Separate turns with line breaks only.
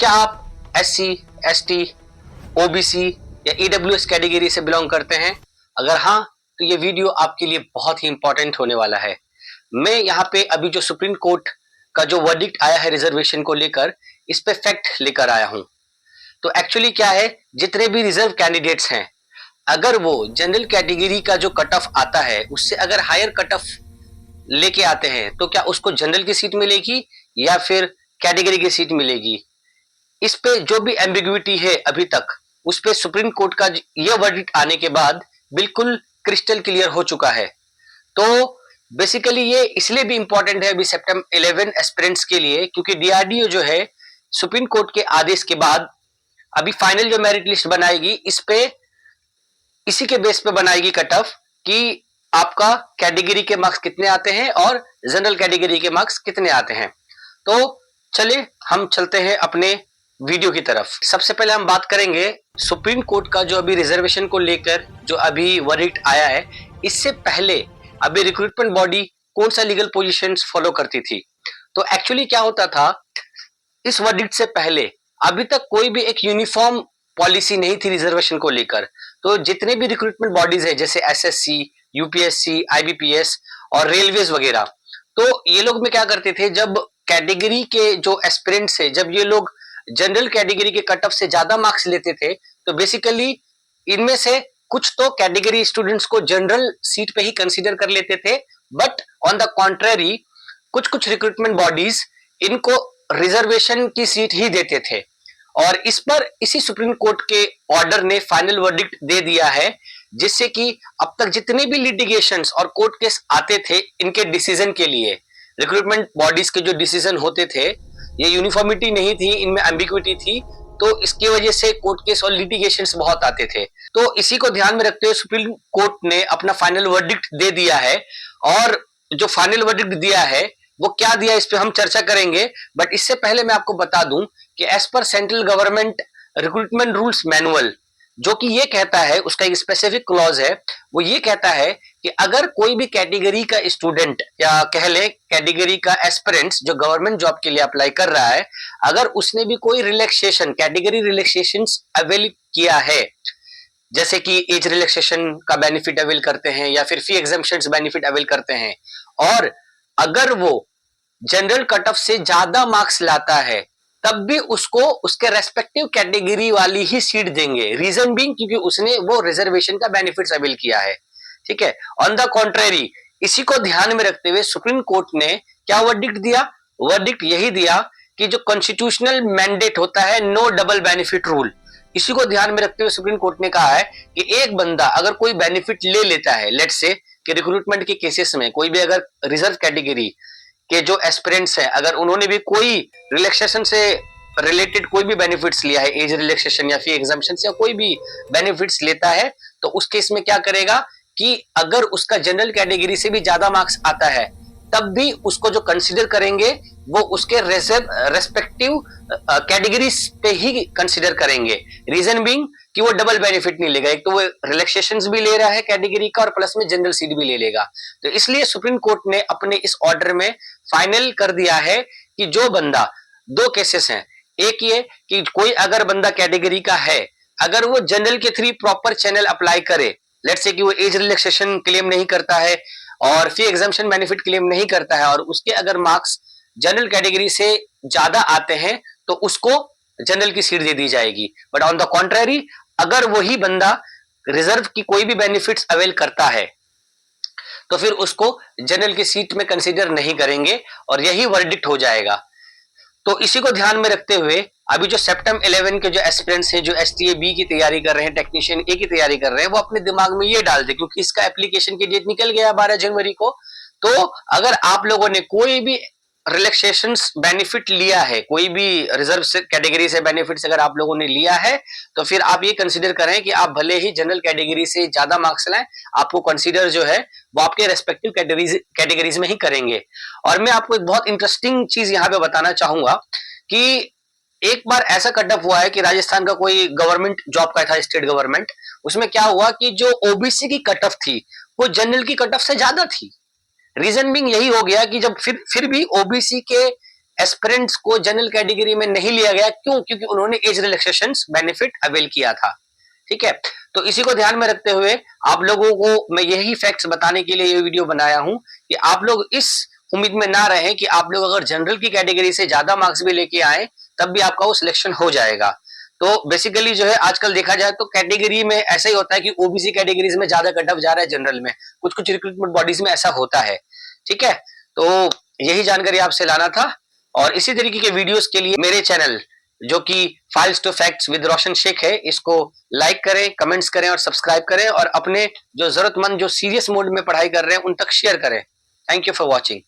क्या आप SC, ST, OBC या EWS कैटेगरी से बिलोंग करते हैं? अगर हाँ, तो ये वीडियो आपके लिए बहुत ही इंपॉर्टेंट होने वाला है। मैं यहाँ पे अभी जो सुप्रीम कोर्ट का जो वर्डिक्ट आया है रिजर्वेशन को लेकर, इस पे फैक्ट लेकर आया हूँ। तो एक्चुअली क्या है, जितने भी रिजर्व कैंडिडेट्स हैं, अगर वो जनरल कैटेगरी का जो कट ऑफ आता है उससे अगर हायर कट ऑफ लेके आते हैं, तो क्या उसको जनरल की सीट मिलेगी या फिर कैटेगरी की सीट मिलेगी? इस पे जो भी एम्बिग्विटी है अभी तक, उस पे सुप्रीम कोर्ट का यह वर्डिक्ट आने के बाद बिल्कुल क्रिस्टल क्लियर हो चुका है। तो बेसिकली ये इसलिए भी इंपॉर्टेंट है अभी सितंबर 11 एस्पिरेंट्स के लिए, क्योंकि DRDO जो है सुप्रीम कोर्ट के आदेश के बाद अभी फाइनल जो मेरिट लिस्ट बनाएगी, इस पे इसी के बेस पे बनाएगी कट ऑफ कि आपका कैटेगरी के मार्क्स कितने आते हैं और जनरल कैटेगरी के मार्क्स कितने आते हैं। तो चलिए हम चलते हैं अपने वीडियो की तरफ। सबसे पहले हम बात करेंगे सुप्रीम कोर्ट का जो अभी रिजर्वेशन को लेकर जो अभी वर्डिक्ट आया है। इससे पहले अभी रिक्रूटमेंट बॉडी कौन सा लीगल पोजीशंस फॉलो करती थी? तो एक्चुअली क्या होता था, इस वर्डिक्ट से पहले अभी तक कोई भी एक यूनिफॉर्म पॉलिसी नहीं थी रिजर्वेशन को लेकर। तो जितने भी रिक्रूटमेंट बॉडीज है जैसे SSC, UPSC, IBPS और रेलवेज वगैरह, तो ये लोग में क्या करते थे, जब कैटेगरी के जो एस्पिरेंट्स है, जब ये लोग जनरल कैटेगरी के कट ऑफ से ज्यादा मार्क्स लेते थे, तो बेसिकली इनमें से कुछ तो कैटेगरी स्टूडेंट्स को जनरल सीट पे ही कंसीडर कर लेते थे, बट ऑन द कॉन्ट्रेरी कुछ कुछ रिक्रूटमेंट बॉडीज इनको रिजर्वेशन की सीट ही देते थे। और इस पर इसी सुप्रीम कोर्ट के ऑर्डर ने फाइनल वर्डिक्ट दे दिया है, जिससे कि अब तक जितने भी लिटिगेशंस और कोर्ट केस आते थे इनके डिसीजन के लिए, रिक्रूटमेंट बॉडीज के जो डिसीजन होते थे, ये यूनिफॉर्मिटी नहीं थी, इनमें एम्बिग्विटी थी, तो इसकी वजह से कोर्ट केस और लिटिगेशंस बहुत आते थे। तो इसी को ध्यान में रखते हुए सुप्रीम कोर्ट ने अपना फाइनल वर्डिक्ट दे दिया है। और जो फाइनल वर्डिक्ट दिया है वो क्या दिया, इस पे हम चर्चा करेंगे। बट इससे पहले मैं आपको बता दूं कि as per central government recruitment rules manual, जो कि ये कहता है, उसका एक स्पेसिफिक क्लॉज है, वो ये कहता है कि अगर कोई भी कैटेगरी का स्टूडेंट या कह ले कैटेगरी का एस्पिरेंट्स जो गवर्नमेंट जॉब के लिए अप्लाई कर रहा है, अगर उसने भी कोई रिलैक्सेशन, कैटेगरी रिलैक्सेशन अवेल किया है, जैसे कि एज रिलैक्सेशन का बेनिफिट अवेल करते हैं या फिर फी एग्जम्पशंस बेनिफिट अवेल करते हैं, और अगर वो जनरल कट ऑफ से ज्यादा मार्क्स लाता है, तब भी उसको उसके रेस्पेक्टिव कैटेगरी वाली ही सीट देंगे। रीजन बीइंग क्योंकि उसने वो रिजर्वेशन का बेनिफिट्स अवेल किया है। ठीक है। ऑन द कॉन्ट्रेरी, इसी को ध्यान में रखते हुए सुप्रीम कोर्ट ने क्या वर्डिक्ट दिया? वर्डिक्ट यही दिया कि जो कॉन्स्टिट्यूशनल मैंडेट होता है, नो डबल बेनिफिट रूल, इसी को ध्यान में रखते हुए सुप्रीम कोर्ट ने कहा है कि एक बंदा अगर कोई बेनिफिट ले लेता है, लेट्स से कि रिक्रूटमेंट के केसेस में कोई भी अगर रिजर्व कैटेगरी के जो एस्पिरेंट्स हैं, अगर उन्होंने भी कोई रिलैक्सेशन से रिलेटेड कोई भी बेनिफिट्स लिया है, एज रिलैक्सेशन या फी एग्जम्पशन या कोई भी बेनिफिट्स लेता है, तो उस केस में क्या करेगा कि अगर उसका जनरल कैटेगरी से भी ज्यादा मार्क्स आता है, तब भी उसको जो कंसीडर करेंगे वो उसके रेस्पेक्टिव कैटेगरीज पे ही कंसीडर करेंगे। रीजन बीइंग कि वो डबल बेनिफिट नहीं लेगा, एक तो वो रिलैक्सेशंस भी ले रहा है कैटेगरी का और प्लस में जनरल सीट भी ले लेगा। तो इसलिए सुप्रीम कोर्ट ने अपने इस ऑर्डर में फाइनल कर दिया है कि जो बंदा, दो केसेस हैं, एक ये कि कोई अगर बंदा कैटेगरी का है, अगर वो जनरल के थ्रू प्रॉपर चैनल अप्लाई करे, लेट्स से कि वो एज रिलैक्सेशन क्लेम नहीं करता है और फी एग्जम्पशन बेनिफिट क्लेम नहीं करता है, और उसके अगर मार्क्स जनरल कैटेगरी से ज्यादा आते हैं, तो उसको जनरल की सीट दे दी जाएगी। बट ऑन द कॉन्ट्रेरी, अगर वही बंदा रिजर्व की कोई भी बेनिफिट्स अवेल करता है, तो फिर उसको जनरल की सीट में कंसीडर नहीं करेंगे और यही वर्डिक्ट हो जाएगा। तो इसी को ध्यान में रखते हुए अभी जो सितंबर 11 के जो एस्पिरेंट्स हैं, जो STA B की तैयारी कर रहे हैं, टेक्नीशियन A की तैयारी कर रहे हैं, वो अपने दिमाग में ये डाल दे, क्योंकि इसका एप्लीकेशन की डेट निकल गया 12 जनवरी को। तो अगर आप लोगों ने कोई भी रिलैक्सेशंस बेनिफिट लिया है, कोई भी रिजर्व कैटेगरी से बेनिफिट्स अगर आप लोगों ने लिया है, तो फिर आप ये कंसीडर करें कि आप भले ही जनरल कैटेगरी से ज्यादा मार्क्स लाएं, आपको कंसीडर जो है वो आपके रेस्पेक्टिव कैटेगरीज में ही करेंगे। और मैं आपको एक बहुत इंटरेस्टिंग चीज यहाँ पे बताना चाहूंगा कि एक बार ऐसा कट ऑफ हुआ है कि राजस्थान का कोई गवर्नमेंट जॉब का था, स्टेट गवर्नमेंट, उसमें क्या हुआ कि जो OBC की कट ऑफ थी वो जनरल की कट ऑफ से ज्यादा थी। रीजन बिंग यही हो गया कि जब फिर भी OBC के एस्पिरेंट्स को जनरल कैटेगरी में नहीं लिया गया। क्यों? क्योंकि उन्होंने एज रिलैक्सेशन बेनिफिट अवेल किया था। ठीक है, तो इसी को ध्यान में रखते हुए आप लोगों को मैं यही फैक्ट्स बताने के लिए ये वीडियो बनाया हूं कि आप लोग इस उम्मीद में ना रहें कि आप लोग अगर जनरल की कैटेगरी से ज्यादा मार्क्स भी लेके आए तब भी आपका वो सिलेक्शन हो जाएगा। तो बेसिकली जो है आजकल देखा जाए तो कैटेगरी में ऐसा ही होता है कि ओबीसी कैटेगरीज में ज्यादा कट ऑफ जा रहा है जनरल में, कुछ कुछ रिक्रूटमेंट बॉडीज में ऐसा होता है। ठीक है, तो यही जानकारी आपसे लाना था और इसी तरीके के वीडियोस के लिए मेरे चैनल जो कि फाइल्स टू फैक्ट्स विद रोशन शेख है, इसको लाइक करें, कमेंट्स करें और सब्सक्राइब करें और अपने जो जरूरतमंद जो सीरियस मोड में पढ़ाई कर रहे हैं उन तक शेयर करें। Thank you for watching.